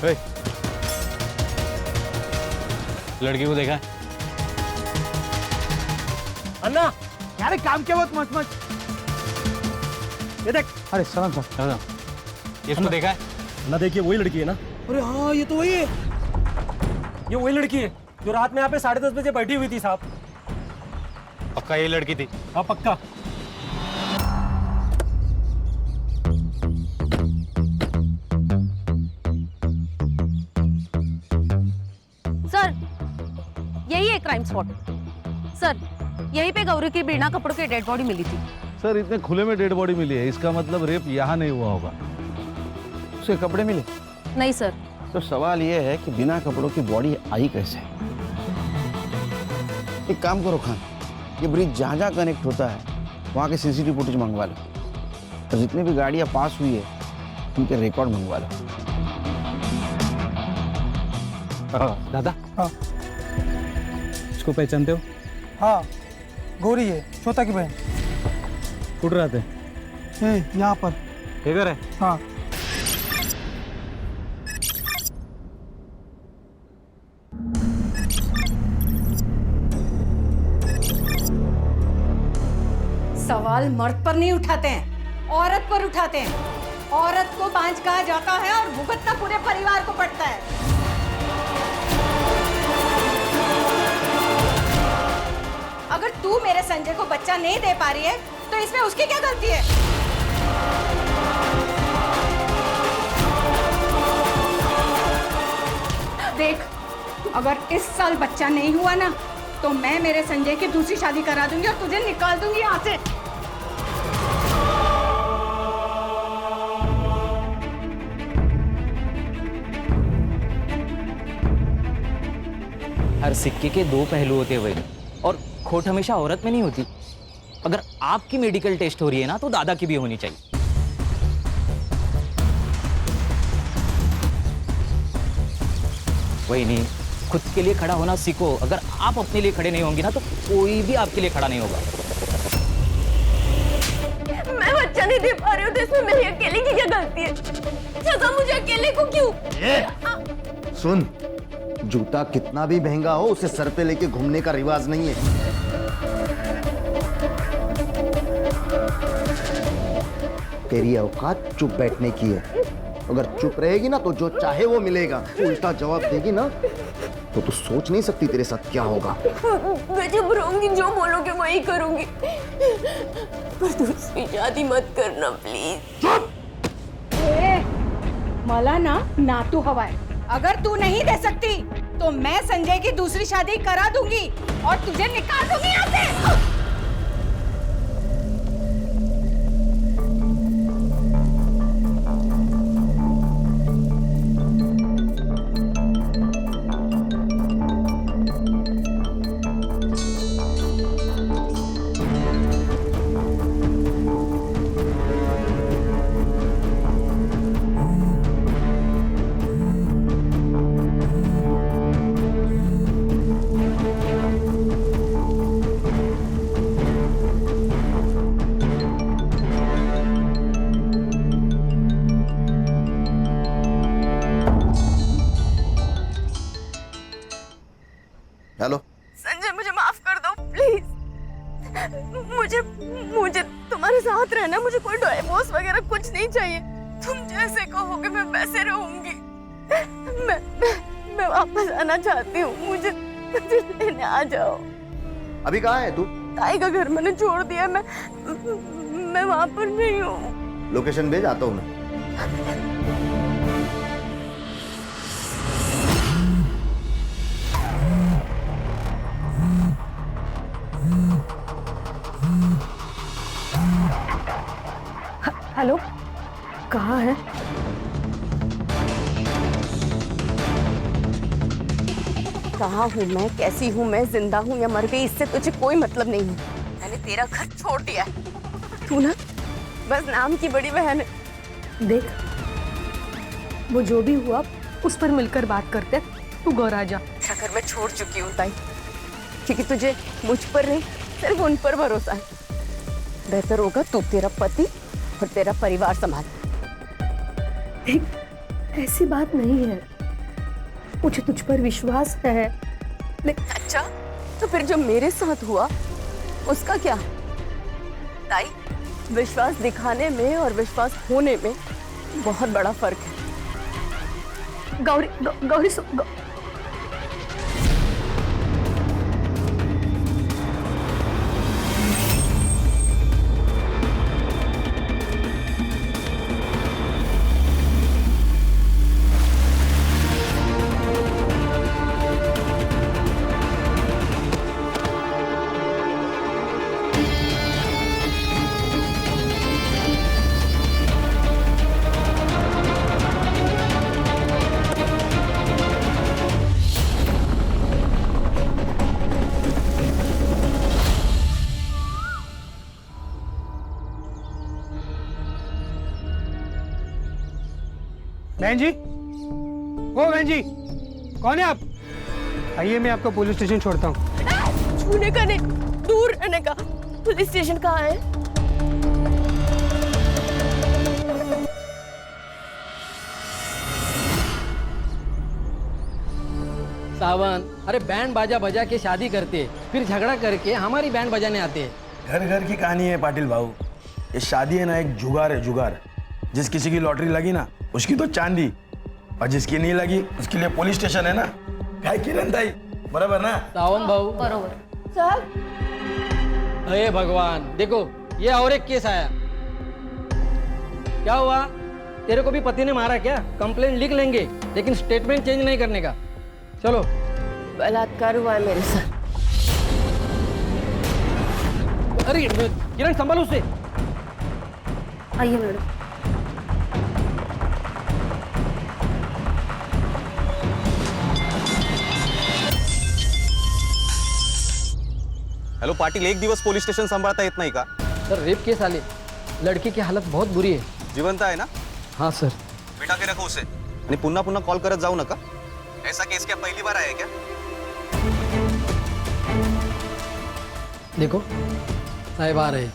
ओए, लड़की को देखा? अन्ना यार काम क्या बहुत मच मच। ये देख। अरे सलाम सर। चलो, इसको देखा है? ना देखिए वही लड़की है ना। अरे हाँ ये तो वही है, ये वही लड़की है जो रात में यहाँ पे 10:30 बजे बैठी हुई थी साहब। पक्का ये लड़की थी? हाँ पक्का। सर यही है क्राइम स्पॉट। सर यहीं पे गौरी की बिना कपड़ों की डेड बॉडी मिली थी। सर इतने खुले में डेड बॉडी मिली है, इसका मतलब रेप यहाँ नहीं हुआ होगा। उसे कपड़े मिले? नहीं सर। तो सवाल ये है कि बिना कपड़ों की बॉडी आई कैसे? एक काम करो खान, ये ब्रिज जहाँ जहाँ कनेक्ट होता है वहाँ के सीसीटीवी फुटेज मंगवा लो, और जितनी भी गाड़ियाँ पास हुई है उनके रिकॉर्ड मंगवा लो। दादा, हाँ इसको पहचानते हो? हाँ गौरी है, श्वेता की बहन। उठ रहते ए यहाँ पर। ये घर है? हाँ सवाल मर्द पर नहीं उठाते हैं, औरत पर उठाते हैं। औरत को बांझ कहा जाता है और भुगतना पूरे परिवार को पड़ता है। अगर तू मेरे संजय को बच्चा नहीं दे पा रही है तो इसमें उसकी क्या गलती है? देख, अगर इस साल बच्चा नहीं हुआ ना तो मैं मेरे संजय की दूसरी शादी करा दूंगी और तुझे निकाल दूंगी यहाँ से। हर सिक्के के दो पहलू होते हुए, और खोट हमेशा औरत में नहीं होती। अगर आपकी मेडिकल टेस्ट हो रही है ना तो दादा की भी होनी चाहिए। वही नहीं, खुद के लिए खड़ा होना सीखो। अगर आप अपने लिए खड़े नहीं होंगे ना तो कोई भी आपके लिए खड़ा नहीं होगा। मैं बच्चा नहीं दे पा रही हूँ तो इसमें मेरी अकेले की क्या गलती है? सजा मुझे अकेले को क्यों? सुन, जूता कितना भी महंगा हो उसे सर पे लेके घूमने का रिवाज नहीं है। तेरी औकात चुप बैठने की है। अगर चुप रहेगी ना तो जो चाहे वो मिलेगा, उल्टा जवाब देगी ना तो तू सोच नहीं सकती तेरे साथ क्या होगा। मैं चुप रहूंगी, जो बोलोगे वही करूंगी, पर दूसरी शादी मत करना प्लीज। मला ना तू हवा है। अगर तू नहीं दे सकती तो मैं संजय की दूसरी शादी करा दूंगी और तुझे निकाल दूंगी यहाँ से। हेलो संजय, मुझे माफ कर दो प्लीज। मुझे तुम्हारे साथ रहना, मुझे कोई डिवोर्स वगैरह कुछ नहीं चाहिए। तुम जैसे कहोगे मैं वैसे रहूंगी। मैं वापस आना चाहती हूँ, मुझे लेने आ जाओ। अभी कहाँ है तू? ताई का घर मैंने छोड़ दिया, मैं वहां पर नहीं हूँ। लोकेशन भेज, आता हूँ मैं। हेलो, कहाँ है? कहाँ हूँ मैं, कैसी हूँ मैं, जिंदा हूँ या मर गई, इससे तुझे कोई मतलब नहीं है। मैंने तेरा घर छोड़ दिया है। तू ना बस नाम की बड़ी बहन है। देख, वो जो भी हुआ उस पर मिलकर बात करते। तू घर आ जा। तेरा घर मैं छोड़ चुकी हूँ ताई, क्योंकि तुझे मुझ पर नहीं सिर्फ उन पर भरोसा है। बेहतर होगा तू तेरा पति और तेरा परिवार संभाल। देख, ऐसी बात नहीं है। मुझे तुझ पर विश्वास है। अच्छा, तो फिर जो मेरे साथ हुआ उसका क्या? ताई, विश्वास दिखाने में और विश्वास होने में बहुत बड़ा फर्क है। गौरी गौरी बहन जी, ओ बहन जी, कौन है आप? आइए, मैं आपको पुलिस स्टेशन छोड़ता हूँ। छूने का नहीं, दूर रहने का। पुलिस स्टेशन कहाँ है? सावन, अरे बैंड बाजा बजा के शादी करते, फिर झगड़ा करके हमारी बैंड बजाने आते हैं। घर घर की कहानी है पाटिल भाऊ। ये शादी है ना, एक जुगार है, जुगार। जिस किसी की लॉटरी लगी ना, उसकी तो चांदी, और जिसकी नहीं लगी उसके लिए पुलिस स्टेशन है ना। क्या किरण ताई, बराबर ना? सावन भाऊ बरोबर। साहब, अरे भगवान, देखो ये और एक केस आया। क्या हुआ? तेरे को भी पति ने मारा क्या? कंप्लेंट लिख लेंगे, लेकिन स्टेटमेंट चेंज नहीं करने का। चलो। बलात्कार हुआ है मेरे साथ। अरे किरण, संभालो उसे। आइए मैडम। हेलो पाटिल, एक दिवस पोलीस स्टेशन सांभाळता येत नाही का? सर, रेप केस आले, लड़की की हालत बहुत बुरी है। जिवंत आहे ना? हाँ सर। बेटा के रखो उसे आणि पुन्हा पुन्हा कॉल करत जाऊ नका। ऐसा केस क्या पहली बार आया क्या? देखो साहेब आ रहे,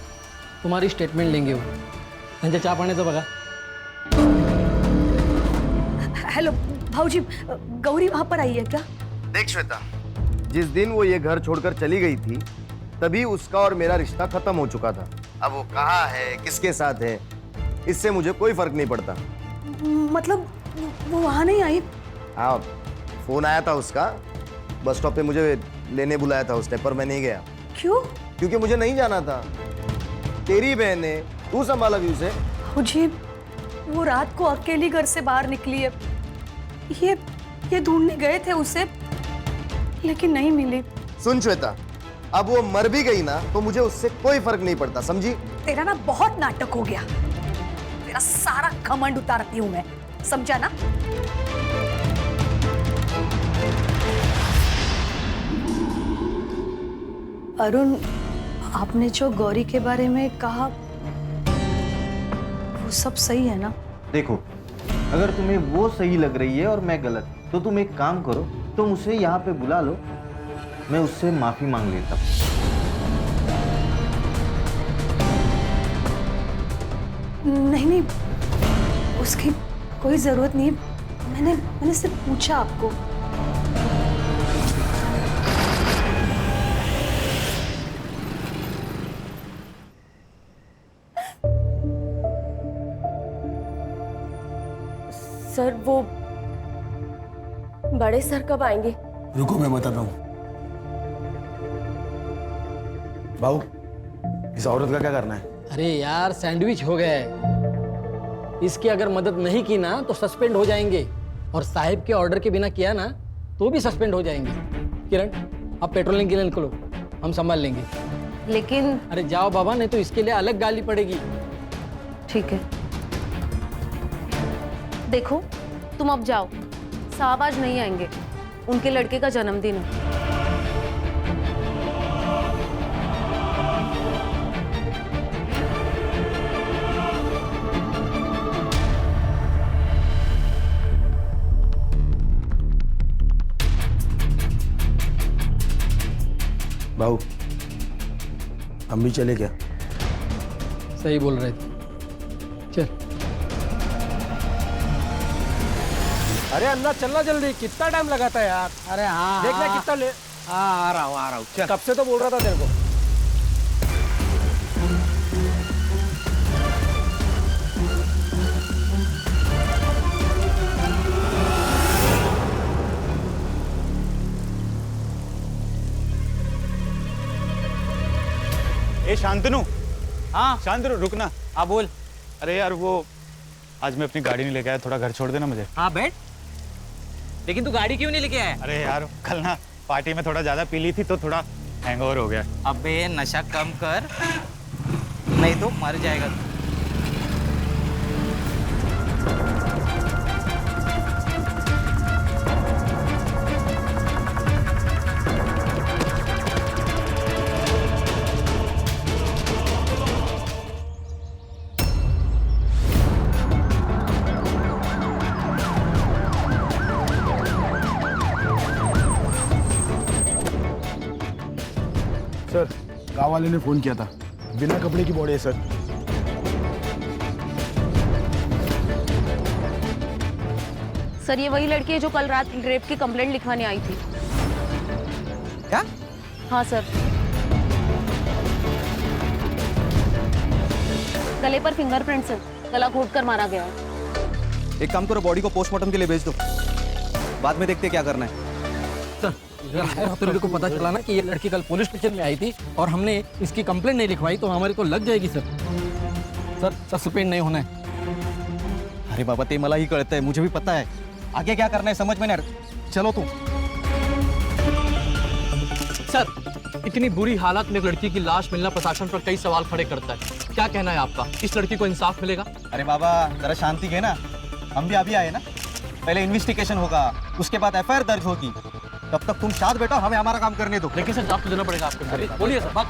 तुम्हारी स्टेटमेंट लेंगे वो। त्यांच्या चहा पाण्याचं बघा। हेलो भाऊजी, गौरी वहां पर आई है क्या? देख श्वेता, जिस दिन वो ये घर छोड़कर चली गई थी तभी उसका और मेरा रिश्ता खत्म हो चुका था। अब वो कहाँ है, किसके साथ है, इससे मुझे कोई फर्क नहीं पड़ता। मतलब वो वहां नहीं आई? हाँ, फोन आया था उसका, बस स्टॉप पे मुझे लेने बुलाया था उसने, पर मैं नहीं गया। क्यों? क्योंकि मुझे नहीं जाना था। तेरी बहन है, तू संभाला भी उसे। भाऊजी, वो रात को अकेली घर से बाहर निकली है। ये ढूंढने गए थे उसे, लेकिन नहीं मिली। सुन श्वेता, अब वो मर भी गई ना तो मुझे उससे कोई फर्क नहीं पड़ता, समझी? तेरा ना बहुत नाटक हो गया। तेरा सारा घमंड उतारती हूं मैं, समझा ना? अरुण, आपने जो गौरी के बारे में कहा वो सब सही है ना? देखो, अगर तुम्हें वो सही लग रही है और मैं गलत, तो तुम एक काम करो, तुम उसे यहाँ पे बुला लो, मैं उससे माफी मांग लेता हूँ। नहीं, उसकी कोई जरूरत नहीं। मैंने सिर्फ पूछा आपको। सर, वो बड़े सर कब आएंगे? रुको, मैं बताता हूँ। भाऊ, इस औरत का क्या करना है? अरे यार, सैंडविच हो गया है। इसकी अगर मदद नहीं की ना तो सस्पेंड हो जाएंगे, और साहिब के ऑर्डर के बिना किया ना तो भी सस्पेंड हो जाएंगे। किरण, अब पेट्रोलिंग के लिए निकलो, हम संभाल लेंगे। लेकिन अरे जाओ बाबा, नहीं तो इसके लिए अलग गाली पड़ेगी। ठीक है। देखो, तुम अब जाओ, साहब आज नहीं आएंगे, उनके लड़के का जन्मदिन है। भाऊ, हम भी चले क्या? सही बोल रहे थे, चल। अरे अन्ना चलना जल्दी, कितना टाइम लगाता है यार। अरे हाँ देखना हाँ। कितना ले। हाँ आ रहा हूँ चल। कब से तो बोल रहा था तेरे को। ए शांतनु, हाँ शांतनु रुकना। हाँ बोल। अरे यार वो आज मैं अपनी गाड़ी नहीं लेके आया, थोड़ा घर छोड़ देना मुझे। हाँ बैठ। लेकिन तू गाड़ी क्यों नहीं लेके आया? अरे यार कल ना पार्टी में थोड़ा ज्यादा पी ली थी तो थोड़ा हैंगओवर हो गया। अबे नशा कम कर, नहीं तो मर जाएगा तू। सर गाँव वाले ने फोन किया था, बिना कपड़े की बॉडी है सर। सर ये वही लड़की है जो कल रात रेप की कंप्लेंट लिखवाने आई थी। क्या? हाँ सर। गले पर फिंगरप्रिंट्स है, गला घोट कर मारा गया है। एक काम करो, बॉडी को पोस्टमार्टम के लिए भेज दो, बाद में देखते क्या करना है। सर तेरे को पता चला ना कि ये लड़की कल पुलिस स्टेशन में आई थी और हमने इसकी कंप्लेंट नहीं लिखवाई तो हमारे को लग जाएगी सर। सर सस्पेंड नहीं होना है। अरे बाबा ते मला ही कळत है, मुझे भी पता है, आगे क्या करना है समझ में नहीं। चलो तुम। सर इतनी बुरी हालत में एक लड़की की लाश मिलना प्रशासन पर कई सवाल खड़े करता है। क्या कहना है आपका, इस लड़की को इंसाफ मिलेगा? अरे बाबा जरा शांति के ना, हम भी अभी आए ना, पहले इन्वेस्टिगेशन होगा, उसके बाद एफआईआर दर्ज होगी, तब तक तुम शांत बैठो, हमें हमारा काम करने दो। लेकिन सर जवाब तो देना पड़ेगा आपको। बोलिए सर, बात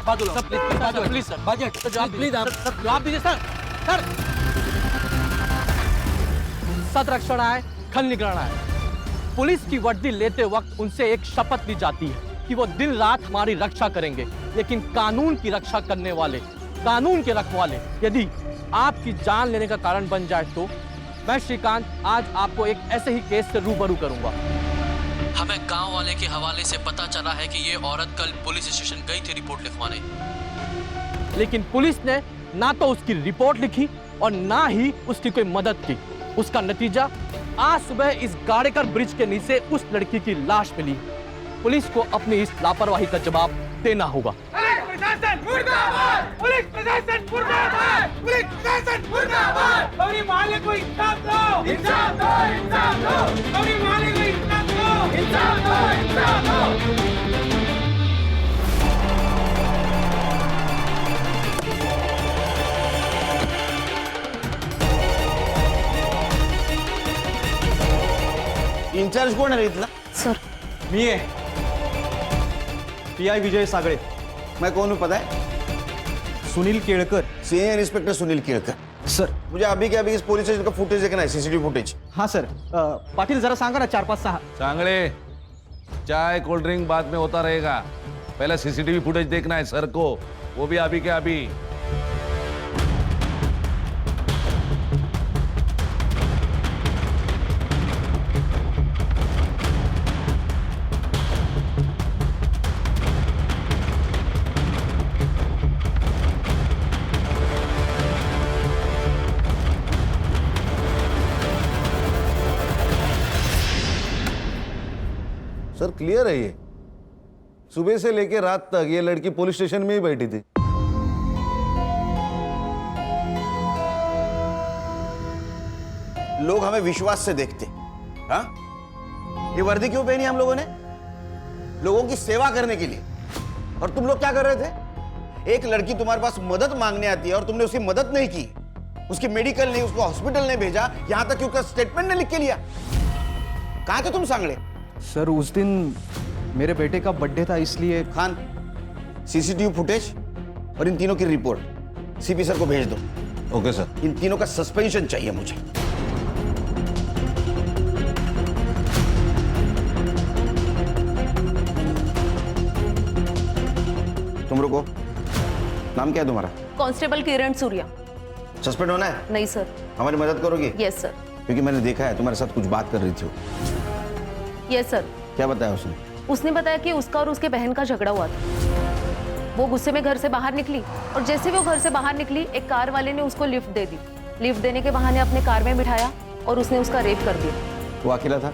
प्लीज सर, बजट जवाब प्लीज सर, जवाब दीजिए सर। सर सतरक्षण आए, खल निगराना है। पुलिस की वर्दी लेते वक्त उनसे एक शपथ ली जाती है कि वो दिन रात हमारी रक्षा करेंगे, लेकिन कानून की रक्षा करने वाले, कानून के रखवाले यदि आपकी जान लेने का कारण बन जाए तो मैं श्रीकांत आज आपको एक ऐसे ही केस से रूबरू करूंगा। हमें गांव वाले के हवाले से पता चला है कि ये औरत कल पुलिस स्टेशन गई थी रिपोर्ट लिखवाने, लेकिन पुलिस ने ना तो उसकी रिपोर्ट लिखी और ना ही उसकी कोई मदद की। उसका नतीजा आज सुबह इस गाड़ेकर ब्रिज के नीचे उस लड़की की लाश मिली। पुलिस को अपनी इस लापरवाही का जवाब देना होगा। इंचार्ज कोण आहे रे इथला? सर मी है पीआई विजय सागळे। मैं कौन हूँ पता है? Sunil Kelkar. Senior inspector Sunil Kelkar. Sir मुझे अभी के अभी इस पुलिस स्टेशन का फुटेज देखना है, सीसीटीवी फुटेज। हाँ सर, पाटिल जरा सांगा ना 4-5-6। चांगले चाय कोल्ड ड्रिंक बाद में होता रहेगा, पहले सीसीटीवी फुटेज देखना है सर को, वो भी अभी के अभी। सर क्लियर है ये, सुबह से लेकर रात तक ये लड़की पुलिस स्टेशन में ही बैठी थी। लोग हमें विश्वास से देखते। हाँ, ये वर्दी क्यों पहनी हम लोगों ने? लोगों की सेवा करने के लिए। और तुम लोग क्या कर रहे थे? एक लड़की तुम्हारे पास मदद मांगने आती है और तुमने उसकी मदद नहीं की, उसकी मेडिकल नहीं, उसको हॉस्पिटल नहीं भेजा, यहां तक कि उसका स्टेटमेंट नहीं लिख के लिया। कहां थे तुम सांगड़े? सर उस दिन मेरे बेटे का बर्थडे था इसलिए। खान, सीसीटीवी फुटेज और इन तीनों की रिपोर्ट सीपी सर को भेज दो। Okay sir. इन तीनों का सस्पेंशन चाहिए मुझे। तुम रुको, नाम क्या है तुम्हारा? कांस्टेबल किरण सूर्या। सस्पेंड होना है? नहीं सर। हमारी मदद करोगी? Yes sir. क्योंकि मैंने देखा है तुम्हारे साथ कुछ बात कर रही थी वो। Yes sir. क्या बताया उसने? उसने बताया कि उसका और उसके बहन का झगड़ा हुआ था। वो गुस्से में घर से बाहर निकली और जैसे वो घर से बाहर निकली एक कार वाले ने उसको लिफ्ट दे दी। लिफ्ट देने के बहाने अपने कार में बिठाया और उसने उसका रेप कर दिया। वो अकेला था?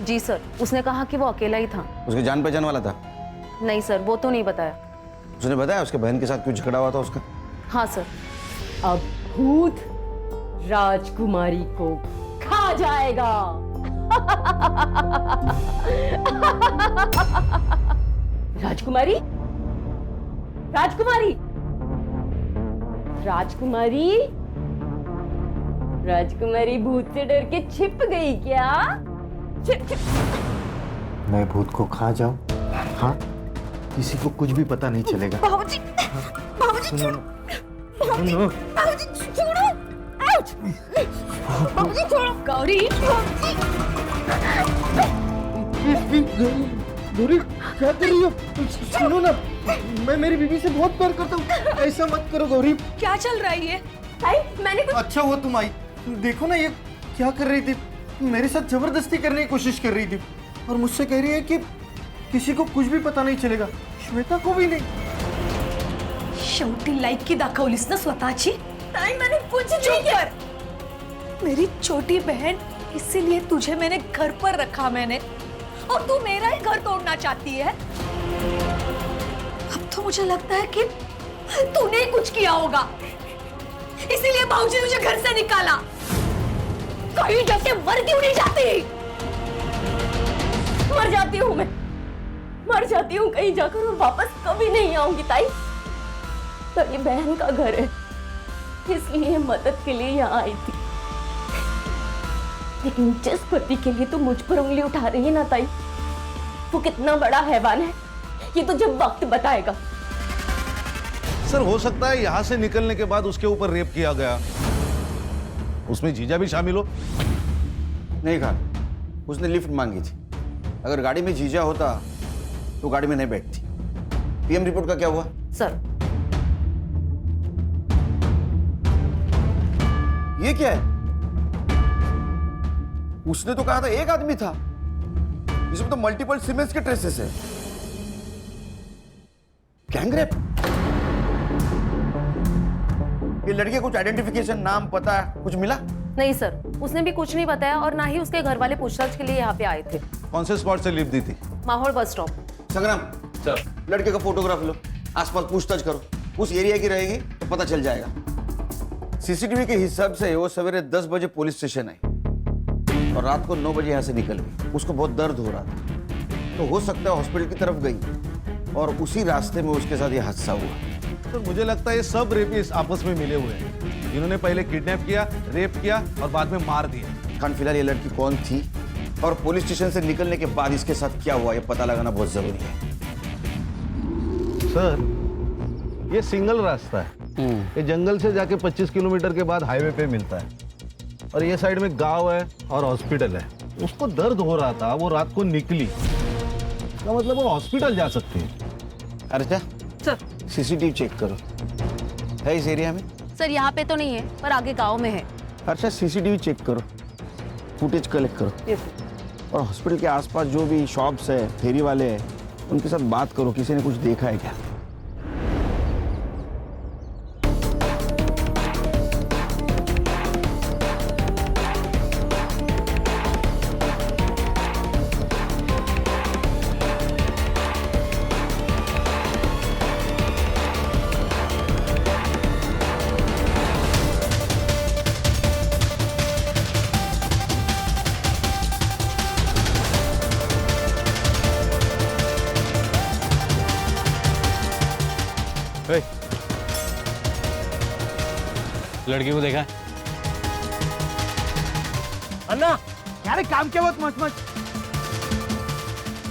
जी सर, उसने कहा कि वो अकेला ही था। उसके जान पहचान वाला था? नहीं सर, वो तो नहीं बताया। उसने बताया उसके बहन के साथ क्यों झगड़ा हुआ था उसका? हाँ सर। अब भूत राजकुमारी को खा जाएगा। राजकुमारी, राजकुमारी, राजकुमारी, राजकुमारी भूत से डर के छिप गई क्या? छिप छिप। मैं भूत को खा जाऊं? हाँ, किसी को कुछ भी पता नहीं चलेगा। बाबूजी, बाबूजी छोड़ो, बाबूजी, बाबूजी छोड़ो, आउच, बाबूजी छोड़ो, गौरी, गौरी क्या कर रही हो? सुनो ना, मैं मेरी बीवी से बहुत प्यार करता हूँ, ऐसा मत करो गौरी। क्या चल रहा है ये? मैंने कुछ... अच्छा हुआ तुम आई। देखो ना ये क्या कर रही थी, मेरे साथ जबरदस्ती करने की कोशिश कर रही थी और मुझसे कह रही है कि किसी को कुछ भी पता नहीं चलेगा, श्वेता को भी नहीं। शेवटी लायकी दाखवलीस ना स्वतःची? नहीं, मैंने कुछ चुप कर। मेरी छोटी बहन, इसीलिए तुझे मैंने घर पर रखा मैंने, और तू मेरा ही घर तोड़ना चाहती है। अब तो मुझे लगता है कि तूने कुछ किया होगा, इसीलिए भाऊजी ने मुझे घर से निकाला। कहीं जाके मर क्यों नहीं जाती? मर जाती हूँ मैं, मर जाती हूँ कहीं जाकर और वापस कभी नहीं आऊंगी ताई। तो ये बहन का घर है, इसलिए मदद के लिए यहाँ आई थी। लेकिन जिस पति के लिए तू मुझ पर उंगली उठा रही है ना ताई, वो कितना बड़ा हैवान है ये तो जब वक्त बताएगा। सर हो सकता है यहाँ से निकलने के बाद उसके ऊपर रेप किया गया, उसमें जीजा भी शामिल हो। नहीं कहा, उसने लिफ्ट मांगी थी। अगर गाड़ी में जीजा होता तो गाड़ी में नहीं बैठती। पीएम रिपोर्ट का क्या हुआ? सर, ये क्या है? उसने तो कहा था एक आदमी था, इसमें तो मल्टीपल सीमेंस के ट्रेसेस है। Gang rape? ये लड़के कुछ आइडेंटिफिकेशन, नाम, पता कुछ मिला? नहीं सर, उसने भी कुछ नहीं बताया और ना ही उसके घर वाले पूछताछ के लिए यहाँ पे आए थे। कौन से स्पॉट से लिफ्ट दी थी? माहौल बस स्टॉप। संग्राम सर, लड़के का फोटोग्राफ लो, आसपास पूछताछ करो, उस एरिया की रहेगी तो पता चल जाएगा। सीसीटीवी के हिसाब से वो सवेरे 10 बजे पुलिस स्टेशन आई और रात को 9 बजे यहाँ से निकल गई। उसको बहुत दर्द हो रहा था, तो हो सकता है हॉस्पिटल की तरफ गई और उसी रास्ते में उसके साथ ये हादसा हुआ। तो मुझे लगता है ये सब रेपिस्ट आपस में मिले हुए हैं, जिन्होंने पहले किडनैप किया, रेप किया और बाद में मार दिया। खान, फिलहाल ये लड़की कौन थी और पुलिस स्टेशन से निकलने के बाद इसके साथ क्या हुआ, ये पता लगाना बहुत जरूरी है। सर, ये सिंगल रास्ता है, ये जंगल से जाके 25 किलोमीटर के बाद हाईवे पे मिलता है और ये साइड में गांव है और हॉस्पिटल है। उसको दर्द हो रहा था, वो रात को निकली, इसका मतलब वो हॉस्पिटल जा सकती है। अर्चा सर, सीसीटीवी चेक करो, है इस एरिया में? सर यहाँ पे तो नहीं है, पर आगे गांव में है। अर्चा सीसीटीवी चेक करो, फुटेज कलेक्ट करो। यस। और हॉस्पिटल के आसपास जो भी शॉप्स है, फेरी वाले हैं, उनके साथ बात करो, किसी ने कुछ देखा है क्या? लड़की को देखा? अन्ना यार काम क्या बहुत मस्त मस्त।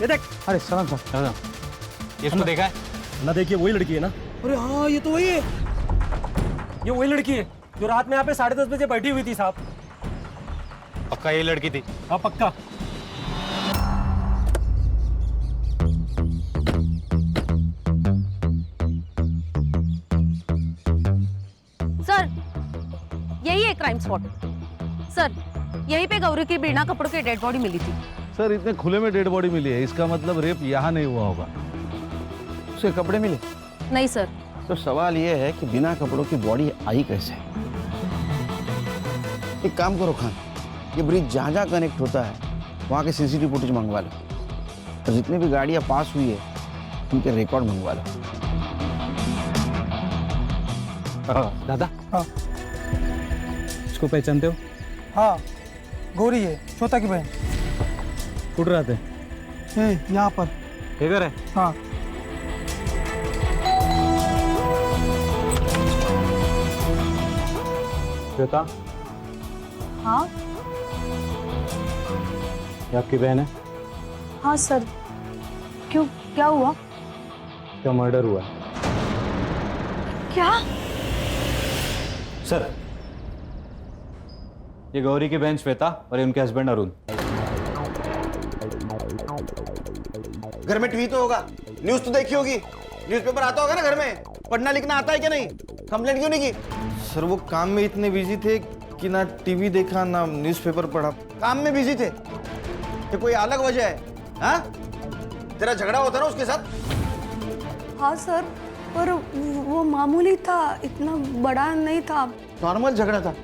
ये देख। अरे सलाम सर। इसको देखा है? ना देखिए वही लड़की है ना? अरे हाँ ये तो वही है, ये वही लड़की है जो रात में यहाँ पे 10:30 बजे बैठी हुई थी साहब। पक्का ये लड़की थी? हाँ पक्का। सर, यही है क्राइम स्पॉट। सर, यहीं पे गौरी की बिना कपड़ों की डेड बॉडी मिली थी। सर इतने खुले में डेड बॉडी मिली है, इसका मतलब रेप यहाँ नहीं हुआ होगा। उसके कपड़े मिले? नहीं सर। तो सवाल यह है कि बिना कपड़ों की बॉडी आई कैसे? एक काम करो खान, ये ब्रिज जहाँ जहाँ कनेक्ट होता है वहाँ के सीसीटीवी फुटेज मंगवा लो, और जितने भी गाड़ियाँ पास हुई है उनके रिकॉर्ड मंगवा लो। दादा हाँ इसको पहचानते हो? हाँ, गौरी है, श्वेता की बहन। कुछ रहते यहाँ पर। इधर है? हाँ। श्वेता, हाँ ये आपकी बहन है? हाँ सर, क्यों, क्या हुआ? क्या मर्डर हुआ है? क्या? सर, ये गौरी की बहन श्वेता और ये उनके हस्बैंड अरुण। घर में टीवी तो होगा, न्यूज तो देखी होगी, न्यूज़पेपर आता होगा ना घर में, पढ़ना लिखना आता है क्या नहीं? कंप्लेंट क्यों नहीं की? सर वो काम में इतने बिजी थे कि ना टीवी देखा ना न्यूज़पेपर पढ़ा। काम में बिजी थे? ये कोई अलग वजह है? हाँ, तेरा झगड़ा होता ना उसके साथ? हाँ सर, पर वो मामूली था, इतना बड़ा नहीं था। नॉर्मल झगड़ा था?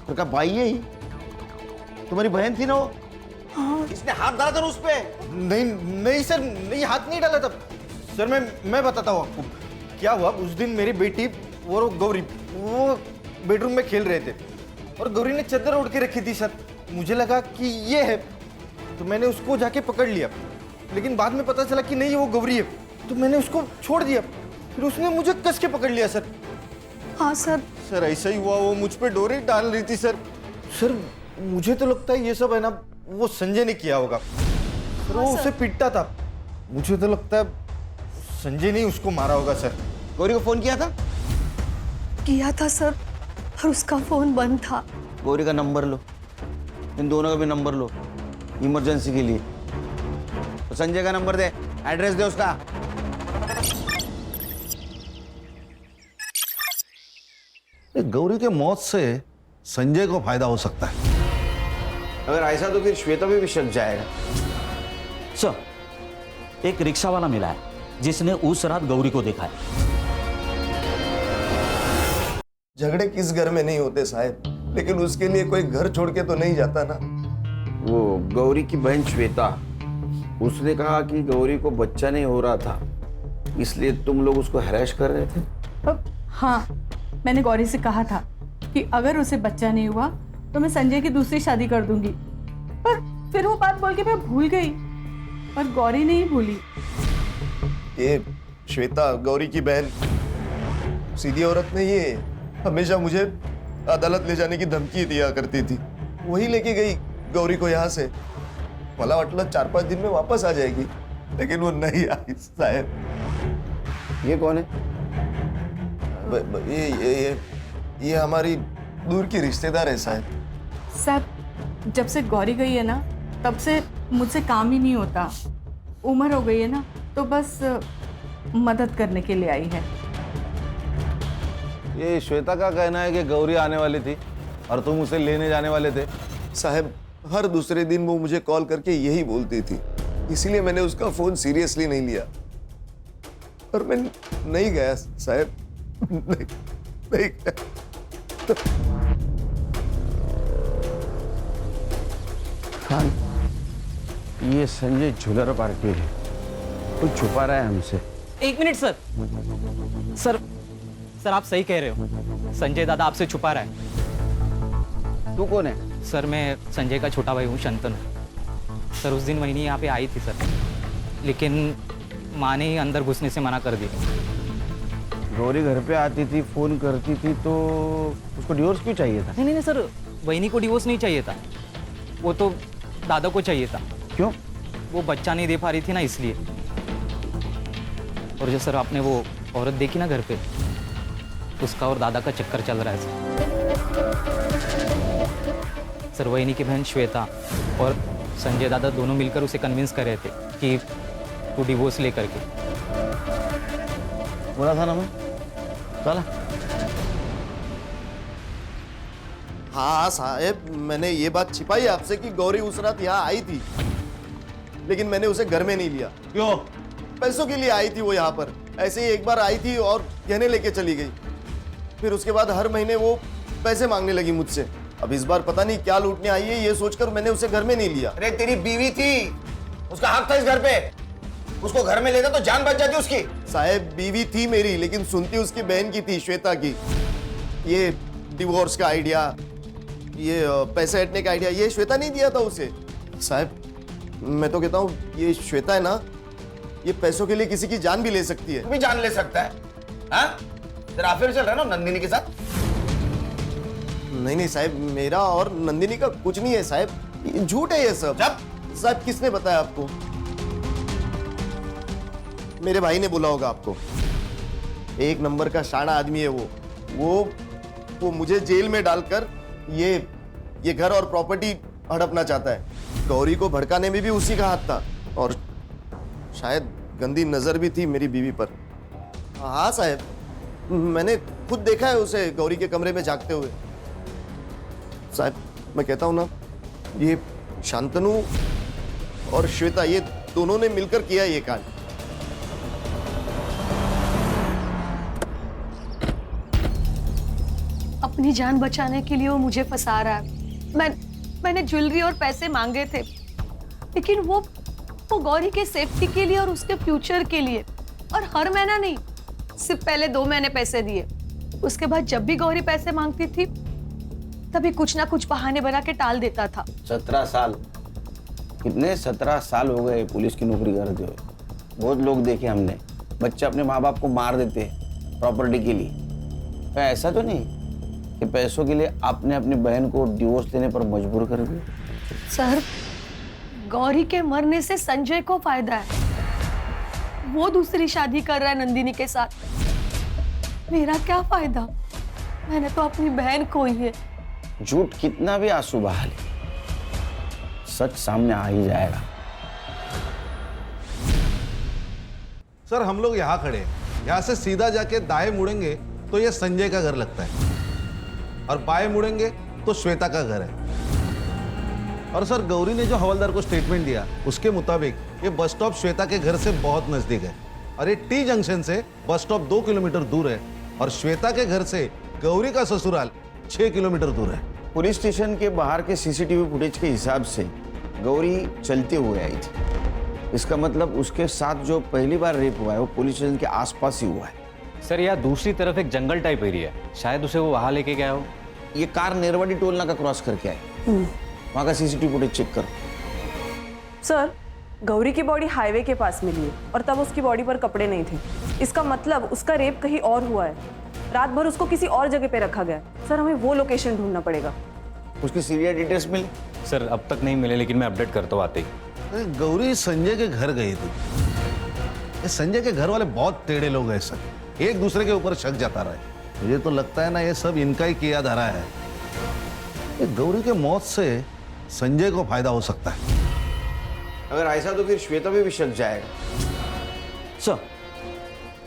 और का भाई है ही? तुम्हारी बहन थी ना वो? हाँ। इसने हाथ डाला था ना उस पे? नहीं नहीं सर, नहीं हाथ नहीं डाला था सर। मैं बताता हूँ आपको क्या हुआ। उस दिन मेरी बेटी और गौरी वो बेडरूम में खेल रहे थे और गौरी ने चादर ओढ़ के रखी थी सर। मुझे लगा कि ये है तो मैंने उसको जाके पकड़ लिया, लेकिन बाद में पता चला कि नहीं वो गौरी है, तो मैंने उसको छोड़ दिया। फिर उसने मुझे कस के पकड़ लिया सर। हाँ सर। सर ऐसा ही हुआ, वो मुझ पे डोरी डाल रही थी सर। सर मुझे तो लगता है ये सब है ना वो संजय ने किया होगा सर। वो उसे पीटता था, मुझे तो लगता है संजय ने उसको मारा होगा सर। गौरी को फोन किया था? किया था सर, और उसका फोन बंद था। गौरी का नंबर लो, इन दोनों का भी नंबर लो इमरजेंसी के लिए। तो संजय का नंबर दे, एड्रेस दे उसका। गौरी के मौत से संजय को फायदा हो सकता है। अगर ऐसा तो फिर श्वेता पे भी शक जाएगा। सर, एक रिक्शा वाला मिला है जिसने उस रात गौरी को देखा है। झगड़े किस घर में नहीं होते साहब, लेकिन उसके लिए कोई घर छोड़ के तो नहीं जाता ना। वो गौरी की बहन श्वेता, उसने कहा कि गौरी को बच्चा नहीं हो रहा था, इसलिए तुम लोग उसको हैरेस कर रहे थे। हाँ, मैंने गौरी से कहा था कि अगर उसे बच्चा नहीं हुआ तो मैं संजय की दूसरी शादी कर दूंगी, पर फिर वो बात बोल के मैं भूल गई और गौरी नहीं भूली। ये श्वेता गौरी की बहन सीधी औरत नहीं है, हमेशा मुझे अदालत ले जाने की धमकी दिया करती थी। वही लेके गई गौरी को यहाँ से। मला वाटलं 4-5 दिन में वापस आ जाएगी, लेकिन वो नहीं आई साहब। ये कौन है? ये हमारी दूर की रिश्तेदार है साहब। साहब, जब से गौरी गई है ना तब से मुझसे काम ही नहीं होता। उम्र हो गई है ना, तो बस मदद करने के लिए आई है। ये श्वेता का कहना है कि गौरी आने वाली थी और तुम उसे लेने जाने वाले थे। साहब, हर दूसरे दिन वो मुझे कॉल करके यही बोलती थी, इसीलिए मैंने उसका फोन सीरियसली नहीं लिया और मैं नहीं गया साहब। नहीं गया। खान, ये संजय झूलर पार्टी है, कुछ छुपा रहा है हमसे। एक मिनट सर। सर सर आप सही कह रहे हो, संजय दादा आपसे छुपा रहा है। तू कौन है? सर मैं संजय का छोटा भाई हूँ, शंतनु। सर उस दिन वहीनी यहाँ पे आई थी सर, लेकिन माँ ने ही अंदर घुसने से मना कर दिया। गौरी घर पे आती थी, फोन करती थी, तो उसको डिवोर्स क्यों चाहिए था? नहीं सर, वहीनी को डिवोर्स नहीं चाहिए था, वो तो दादा को चाहिए था। क्यों? वो बच्चा नहीं दे पा रही थी ना, इसलिए। और जो सर आपने वो औरत देखी ना घर पे, उसका और दादा का चक्कर चल रहा है सर। वहीनी की बहन श्वेता और संजय दादा दोनों मिलकर उसे कन्विंस कर रहे थे कि तू डिवोर्स लेकर के। बोला था ना मैं, चला। हाँ साहब, मैंने ये बात छिपाई आपसे कि गौरी उस रात यहाँ आई थी, लेकिन मैंने उसे घर में नहीं लिया। क्यों? पैसों के लिए आई थी वो यहाँ पर, ऐसे ही एक बार आई थी और गहने लेके चली गई। फिर उसके बाद हर महीने वो पैसे मांगने लगी मुझसे। अब इस बार पता नहीं क्या लूटने आई है, ये सोचकर मैंने उसे घर में नहीं लिया। अरे तेरी बीवी थी, उसका हक था इस घर पे, उसको घर में लेता तो जान बच जाती उसकी। साहब बीवी थी मेरी, लेकिन सुनती उसकी बहन की थी, श्वेता की। ये डिवोर्स का आइडिया, ये पैसे हटने का आइडिया, ये श्वेता नहीं दिया था उसे। साहब मैं तो कहता हूँ ये श्वेता है ना, ये पैसों के लिए किसी की जान भी ले सकती है। तू भी जान ले सकता है? हाँ? तेरा अफेयर चल रहा है ना नंदिनी के साथ? नहीं नहीं साहब, मेरा और नंदिनी का कुछ नहीं है साहब, ये झूठ है ये सब। साहब किसने बताया आपको? मेरे भाई ने बोला होगा आपको। एक नंबर का शाना आदमी है वो मुझे जेल में डालकर ये घर और प्रॉपर्टी हड़पना चाहता है। गौरी को भड़काने में भी उसी का हाथ था, और शायद गंदी नजर भी थी मेरी बीवी पर। हाँ साहब, मैंने खुद देखा है उसे गौरी के कमरे में जागते हुए। साहब मैं कहता हूं ना, ये शांतनु और श्वेता, ये दोनों ने मिलकर किया ये कांड। अपनी जान बचाने के लिए वो मुझे फंसा रहा है। मैंने ज्वेलरी और पैसे मांगे थे, लेकिन वो गौरी के सेफ्टी के लिए और उसके फ्यूचर के लिए, और हर महीना नहीं, सिर्फ पहले 2 महीने पैसे दिए। उसके बाद जब भी गौरी पैसे मांगती थी तभी कुछ ना कुछ बहाने बना के टाल देता था। 17 साल, कितने 17 साल हो गए पुलिस की नौकरी करते हुए। बहुत लोग देखे हमने, बच्चे अपने माँ बाप को मार देते हैं प्रॉपर्टी के लिए। तो ऐसा तो नहीं कि पैसों के लिए आपने अपनी बहन को डिवोर्स देने पर मजबूर कर दिया? सर, गौरी के मरने से संजय को फायदा है। वो दूसरी शादी कर रहा है नंदिनी के साथ। मेरा क्या फायदा? मैंने तो अपनी बहन खोई है। झूठ कितना भी आंसू बहा ले, सच सामने आ ही जाएगा। सर हम लोग यहाँ खड़े हैं, यहाँ से सीधा जाके दाएं मुड़ेंगे तो ये संजय का घर लगता है, और बाएं मुड़ेंगे तो श्वेता का घर है। और सर गौरी ने जो हवलदार को स्टेटमेंट दिया उसके मुताबिक ये बस स्टॉप श्वेता के घर से बहुत नजदीक है, और ये टी जंक्शन से बस स्टॉप 2 किलोमीटर दूर है, और श्वेता के घर से गौरी का ससुराल 6 किलोमीटर दूर है। पुलिस स्टेशन के बाहर के सीसीटीवी फुटेज के हिसाब से गौरी चलते हुए आई थी। इसका मतलब उसके साथ जो पहली बार रेप हुआ है वो पुलिस स्टेशन के आसपास ही हुआ है। सर यहाँ दूसरी तरफ एक जंगल टाइप एरिया है, शायद उसे वो वहां लेके गया हो। ये कार नेरवाडी टोल नाका क्रॉस करके आए, वहां का सीसीटीवी फुटेज चेक करो। सर, गौरी की बॉडी हाईवे के पास मिली है और तब उसकी बॉडी पर कपड़े नहीं थे। इसका मतलब उसका रेप कहीं और हुआ है। रात भर उसको किसी और जगह पे रखा गया। सर हमें वो लोकेशन ढूंढना पड़ेगा। उसकी सीरियल डिटेल्स मिली? सर अब तक नहीं मिले, लेकिन मैं अपडेट करता हूँ आते ही। गौरी संजय के घर गई थी। ये संजय के घर वाले बहुत टेढ़े लोग हैं सर, एक दूसरे के ऊपर शक जाता रहा है। मुझे तो लगता है ना ये सब इनका ही किया धरा है। ये गौरी के मौत से संजय को फायदा हो सकता है। अगर ऐसा तो फिर श्वेता भी शक जाएगा। सर,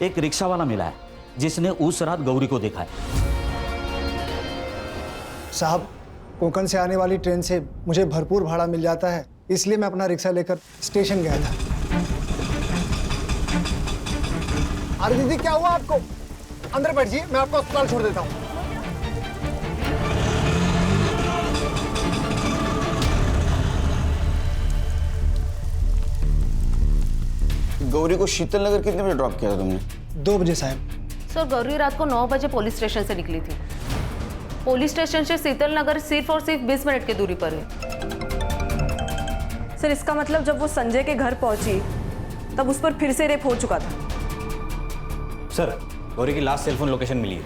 एक रिक्शा वाला मिला है जिसने उस रात गौरी को देखा है। साहब, कोंकण से आने वाली ट्रेन से मुझे भरपूर भाड़ा मिल जाता है, इसलिए मैं अपना रिक्शा लेकर स्टेशन गया था। अरे दीदी क्या हुआ आपको? अंदर बैठिए, मैं आपको अस्पताल छोड़ देता हूँ। गौरी को शीतल नगर कितने बजे ड्रॉप किया था तुमने? 2 बजे साहब। सर गौरी रात को 9 बजे पुलिस स्टेशन से निकली थी। पुलिस स्टेशन से शीतल नगर सिर्फ और सिर्फ 20 मिनट की दूरी पर है। सर इसका मतलब जब वो संजय के घर पहुंची तब उस पर फिर से रेप हो चुका था। सर गौरी की लास्ट सेलफोन लोकेशन मिली है,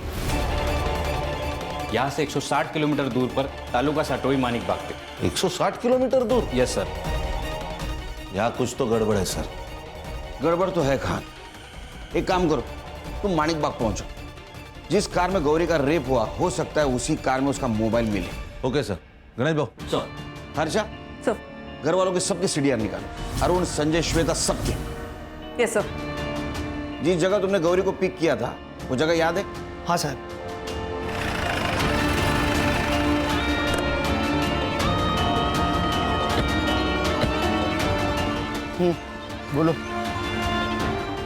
यहाँ से 160 किलोमीटर दूर पर तालुका साटोई मानिक बाग पे। 160 किलोमीटर दूर? Yes sir. यहाँ कुछ तो गड़बड़ है सर। गड़बड़ तो है खान। एक काम करो, तुम मानिक बाग पहुंचो। जिस कार में गौरी का रेप हुआ हो सकता है उसी कार में उसका मोबाइल मिले। Okay sir. Ganesh Babu. Sir. Harsha sir, घर वालों के सबके सीडीआर निकालो। अरुण, संजय, श्वेता सबके। Yes sir. जिस जगह तुमने गौरी को पिक किया था वो जगह याद है? हाँ साहब। बोलो।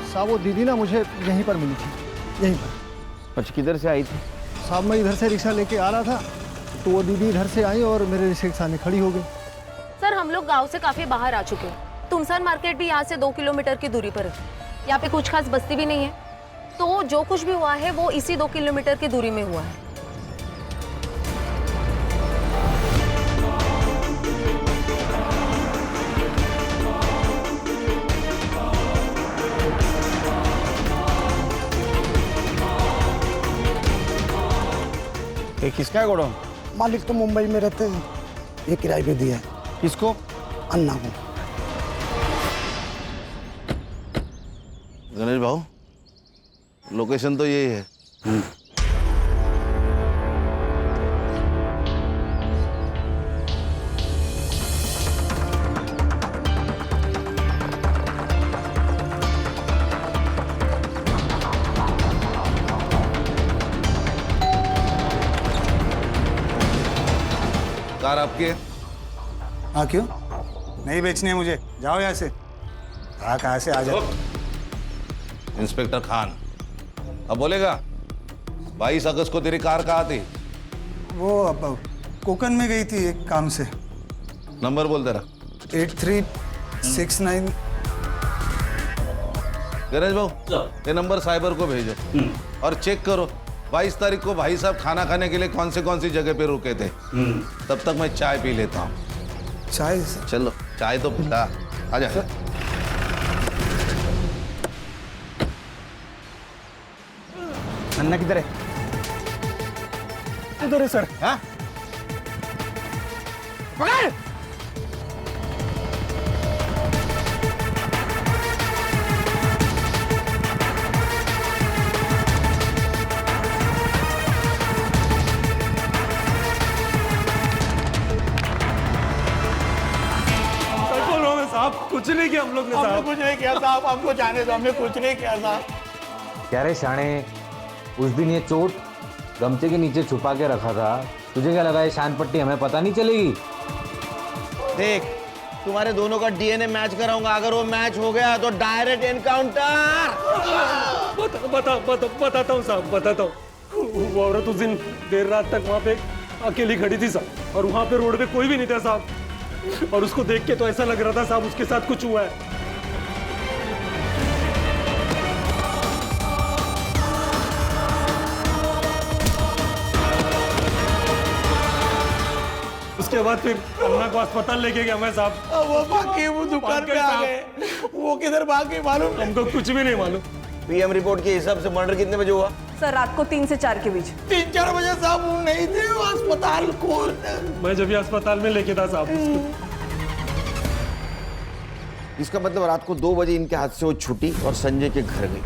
साहब वो दीदी ना मुझे यहीं पर मिली थी, यहीं पर। अच्छा, किधर से आई थी? साहब मैं इधर से रिक्शा लेके आ रहा था तो वो दीदी इधर से आई और मेरे रिक्शे के सामने खड़ी हो गई। सर हम लोग गांव से काफी बाहर आ चुके हैं। तुमसान मार्केट भी यहाँ से 2 किलोमीटर की दूरी पर है। यहाँ पे कुछ खास बस्ती भी नहीं है, तो जो कुछ भी हुआ है वो इसी 2 किलोमीटर की दूरी में हुआ है। ये किसका है गोडाउन? मालिक तो मुंबई में रहते हैं, ये किराए पे दिया है। किसको? अन्ना को। गणेश भाऊ, लोकेशन तो यही है। कार आपकी है? हाँ क्यों? नहीं बेचनी है मुझे, जाओ यहाँ से। हाँ कहाँ से आ जाओ? इंस्पेक्टर खान, अब बोलेगा 22 अगस्त को तेरी कार कहाँ थी? वो अब कोकन में गई थी एक काम से। नंबर बोल तेरा। 8369। गणेश भाऊ, ये नंबर साइबर को भेजो और चेक करो 22 तारीख को भाई साहब खाना खाने के लिए कौन सी जगह पे रुके थे। तब तक मैं चाय पी लेता हूँ। चाय? चलो चाय तो पिला, आजा। अन्ना किधर है? उधर है सर। हाँ? पकड़! कुछ नहीं किया हम लोग ने साहब। हमने कुछ नहीं किया साहब, हमको जाने दो, हमने कुछ नहीं किया साहब। क्या रे शाणे, उस दिन ये चोट गमछे के नीचे छुपा के रखा था, तुझे क्या लगा ये शान पट्टी हमें पता नहीं चलेगी? देख, तुम्हारे दोनों का डीएनए मैच कराऊंगा, अगर वो मैच हो गया तो डायरेक्ट एनकाउंटर। बताता हूँ साहब, बताता हूँ। वो औरत उस दिन देर रात तक वहाँ पे अकेली खड़ी थी साहब, और वहाँ पे रोड पे कोई भी नहीं था साहब, और उसको देख के तो ऐसा लग रहा था साहब उसके साथ कुछ हुआ है। उसके बाद फिर अन्ना को अस्पताल लेके गया मैं साहब। वो बाकी वो दुकान पे आ गए, वो किधर भाग गए मालूम? हमको कुछ भी नहीं मालूम। पीएम रिपोर्ट के हिसाब से मर्डर कितने बजे हुआ? सर रात को 3 से 4 के बीच। 3-4 बजे साहब वो नहीं थे, वो अस्पताल खोल। मैं जब भी अस्पताल में लेके था साहब। इसका मतलब रात को 2 बजे इनके हाथ से वो छुट्टी और संजय के घर गई,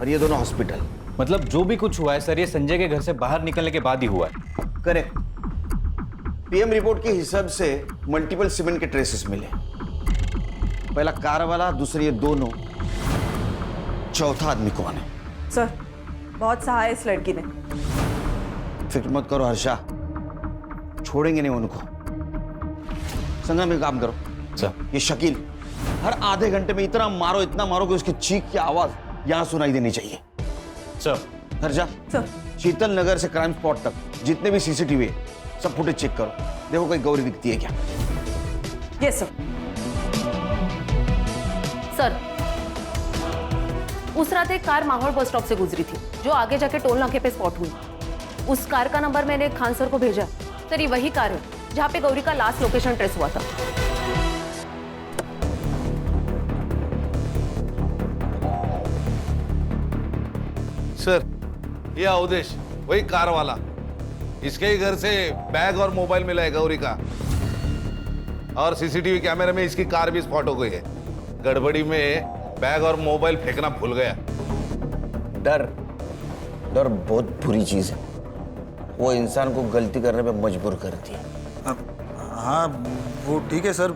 और ये दोनों हॉस्पिटल। मतलब जो भी कुछ हुआ है सर, ये संजय के घर से बाहर निकलने के बाद ही हुआ है। करेक्ट। पीएम रिपोर्ट के हिसाब से मल्टीपल सीमेंट के ट्रेसेस मिले। पहला कार वाला, दूसरे ये दोनों, चौथा आदमी कौन है? सर बहुत सहा है इस लड़की ने। फिक्र मत करो हर्षा, छोड़ेंगे नहीं उनको। संगम में काम करो सर। ये शकील हर आधे घंटे में इतना मारो कि उसकी चीख की आवाज यहां सुनाई देनी चाहिए। सर। हर्षा, शीतल नगर से क्राइम स्पॉट तक जितने भी सीसीटीवी है सब फुटेज चेक करो, देखो कोई गौरी दिखती है क्या। Yes sir. सर उस रात एक कार माहौल बस स्टॉप से गुजरी थी, जो आगे जाके टोल नाके पे स्पॉट हुई। उस कार का नंबर मैंने खान सर को भेजा। सर ये वही कार है जहाँ पे गौरी का लास्ट लोकेशन ट्रेस हुआ था। सर ये अवधेश, वही कार वाला, इसके ही घर से बैग और मोबाइल मिला है गौरी का, और सीसीटीवी कैमरे में इसकी कार भी स्पॉट हो गई है। गड़बड़ी में बैग और मोबाइल फेंकना भूल गया। डर बहुत बुरी चीज है, वो इंसान को गलती करने पे मजबूर करती है। हाँ वो ठीक है सर,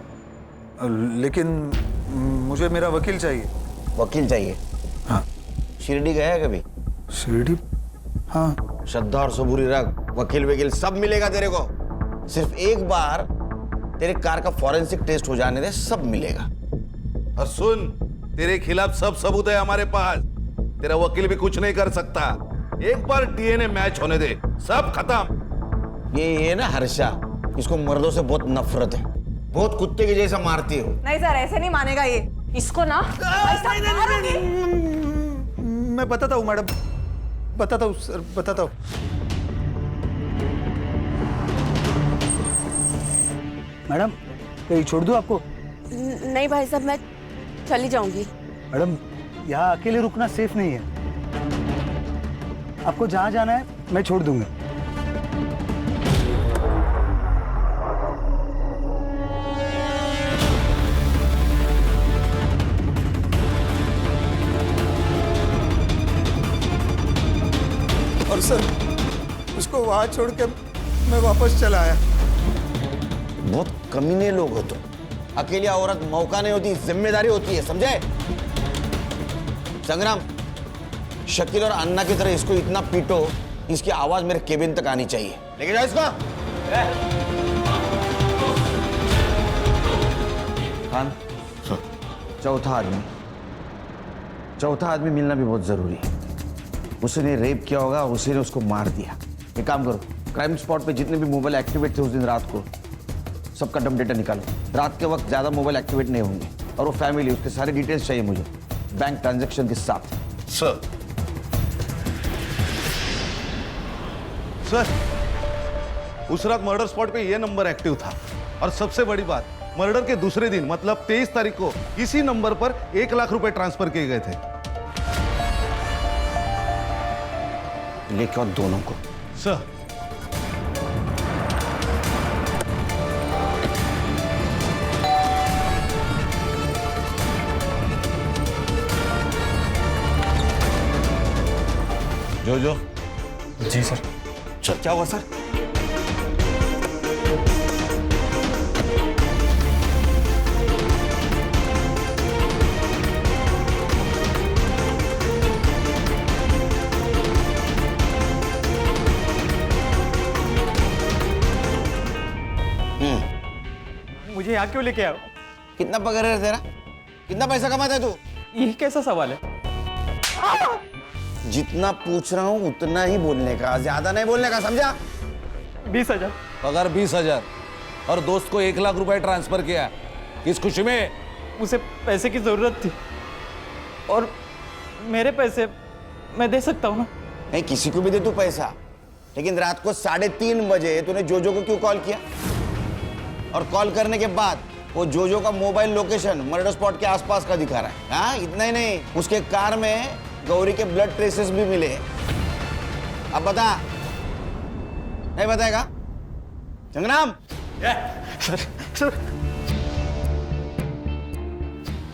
लेकिन मुझे मेरा वकील चाहिए। वकील चाहिए? हाँ। शिरडी गया है कभी? शिरडी? हाँ। श्रद्धा और सबूरी रख, वकील सब मिलेगा तेरे को। सिर्फ एक बार तेरे कार का फॉरेंसिक टेस्ट हो जाने दे, सब मिलेगा। और सुन, तेरे खिलाफ सब सबूत है हमारे पास। तेरा वकील भी कुछ नहीं कर सकता। एक बार डीएनए मैच होने दे, सब खत्म। ये ना हर्षा, इसको मर्दों से बहुत नफरत है, बहुत कुत्ते के जैसा मारती हो। नहीं सर, ऐसे नहीं मानेगा ये। इसको ना ऐसा मारूंगी। मैं बताता हूँ मैडम, बताता हूँ सर, बताता हूँ। मैडम कहीं छोड़ दूँ आपको? नहीं भाई साहब, मैं चली जाऊंगी। मैडम यहाँ अकेले रुकना सेफ नहीं है। आपको जहाँ जाना है मैं छोड़ दूंगा। और सर, उसको वहां छोड़ के मैं वापस चला आया। बहुत कमीने लोग हो तो। अकेली औरत मौका नहीं होती, जिम्मेदारी होती है, समझे? संग्राम, शकील और अन्ना की तरह इसको इतना पीटो, इसकी आवाज मेरे केबिन तक आनी चाहिए। लेके जाओ इसको। खान, चौथा आदमी मिलना भी बहुत जरूरी है। उसने रेप किया होगा, उसी ने उसको मार दिया। एक काम करो, क्राइम स्पॉट पे जितने भी मोबाइल एक्टिवेट थे उस दिन रात को, सबका डम डेटा निकालो। रात के वक्त ज्यादा मोबाइल एक्टिवेट नहीं होंगे। और वो फैमिली, उसके सारे डिटेल्स चाहिए मुझे, बैंक ट्रांजैक्शन के साथ। सर, उस रात मर्डर स्पॉट पे ये नंबर एक्टिव था। और सबसे बड़ी बात, मर्डर के दूसरे दिन मतलब 23 तारीख को इसी नंबर पर 1 लाख रुपए ट्रांसफर किए गए थे। लेके आओ दोनों को। सर, जो जी सर। सर क्या हुआ सर? मुझे यहाँ क्यों लेके आओ? कितना पगार है तेरा? कितना पैसा कमाता है तू? ये कैसा सवाल है? जितना पूछ रहा हूँ उतना ही बोलने का, ज्यादा नहीं बोलने का, समझा? 20,000 पगार 20,000 और दोस्त को 1 लाख रुपए ट्रांसफर किया। किस खुशी में? उसे पैसे की जरूरत थी और मेरे पैसे मैं दे सकता हूँ ना। नहीं, किसी को भी दे तू पैसा, लेकिन रात को 3:30 बजे तूने जोजो को क्यों कॉल किया? और कॉल करने के बाद वो जोजो का मोबाइल लोकेशन मर्डर स्पॉट के आसपास का दिखा रहा है। हाँ, इतना ही नहीं, उसके कार में गौरी के ब्लड ट्रेसेस भी मिले। अब बता, नहीं बताएगा? संग्राम, सर,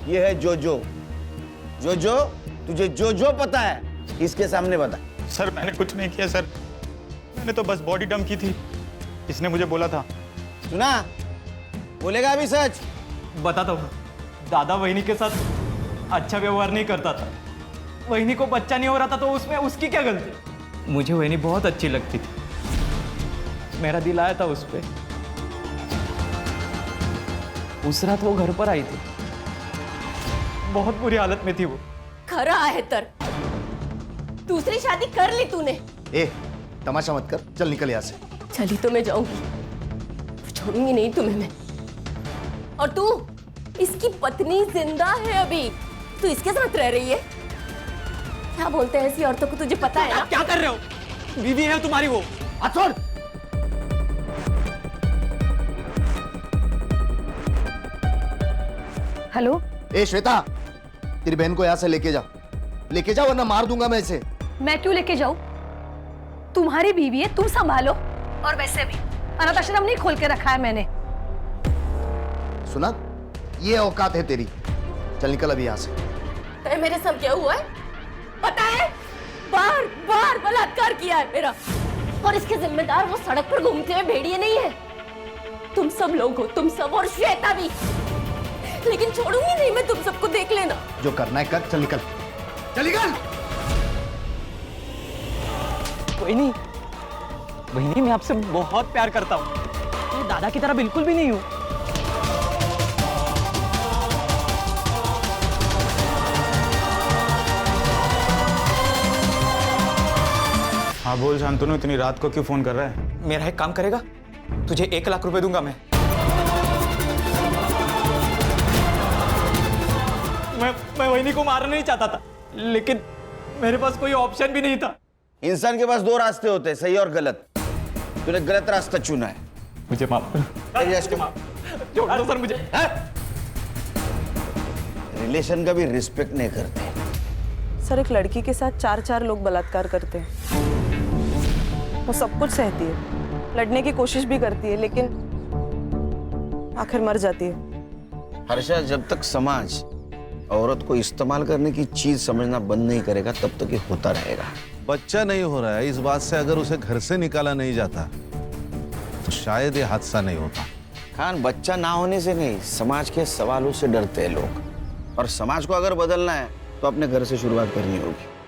ये है जोजो। जोजो, तुझे जोजो पता है? इसके सामने बता। सर मैंने कुछ नहीं किया सर, मैंने तो बस बॉडी डंप की थी, इसने मुझे बोला था। सुना? बोलेगा अभी सच? बताता हूँ, दादा वहिनी के साथ अच्छा व्यवहार नहीं करता था। वहिनी को बच्चा नहीं हो रहा था तो उसमें उसकी क्या गलती? मुझे वहिनी बहुत अच्छी लगती थी, मेरा दिल आया था उस पे। उस रात वो घर पर आई थी, बहुत बुरी हालत में थी वो। खरा है तर, दूसरी शादी कर ली तूने। ए, तमाशा मत कर, चल निकल यहाँ से। चली तो मैं जाऊंगी, छोड़ूंगी नहीं तुम्हें मैं। और तू, इसकी पत्नी जिंदा है अभी, तू इसके साथ रह रही है? क्या बोलते हैं ऐसी औरतों को, तुझे पता है ना? क्या कर रहे हो? बीवी है तुम्हारी वो। छोड़। हेलो। ए श्वेता, तेरी बहन को यहाँ से लेके जा वरना मार दूंगा मैं इसे। मैं क्यों लेके जाऊं? तुम्हारी बीवी है, तुम संभालो। और वैसे भी अनाथ आश्रम नहीं खोल के रखा है मैंने। सुना, ये औकात है तेरी। चल निकल अभी यहाँ से। मेरे साथ क्या हुआ है पता है? बार बार बलात्कार किया है मेरा, और इसके जिम्मेदार वो सड़क पर घूमते हुए भेड़िए नहीं है, तुम सब लोग हो, तुम सब, और श्वेता भी। लेकिन छोड़ूंगी नहीं मैं तुम सबको, देख लेना। जो करना है कर, चल निकल, चल निकल। वहिनी, वहिनी मैं आपसे बहुत प्यार करता हूँ, मैं दादा की तरह बिल्कुल भी नहीं हूँ। हाँ बोल शांतनु, इतनी रात को क्यों फोन कर रहा है? मेरा एक काम करेगा, तुझे 1 लाख रुपए दूंगा मैं वहीनी को मारना नहीं चाहता था, लेकिन मेरे पास कोई ऑप्शन भी नहीं था। इंसान के पास 2 रास्ते होते हैं, सही और गलत। तूने गलत रास्ता चुना है। मुझे माफ करो। छोड़ दो सर मुझे। रिलेशन का भी रिस्पेक्ट नहीं करते। सर, एक लड़की के साथ 4 लोग बलात्कार करते हैं। वो सब कुछ सहती है, लड़ने की कोशिश भी करती है, लेकिन आखिर मर जाती है। हर्षा, जब तक समाज औरत को इस्तेमाल करने की चीज समझना बंद नहीं करेगा तब तक ये होता रहेगा। बच्चा नहीं हो रहा है, इस बात से अगर उसे घर से निकाला नहीं जाता तो शायद ये हादसा नहीं होता। खान, बच्चा ना होने से नहीं, समाज के सवालों से डरते हैं लोग। और समाज को अगर बदलना है तो अपने घर से शुरुआत करनी होगी।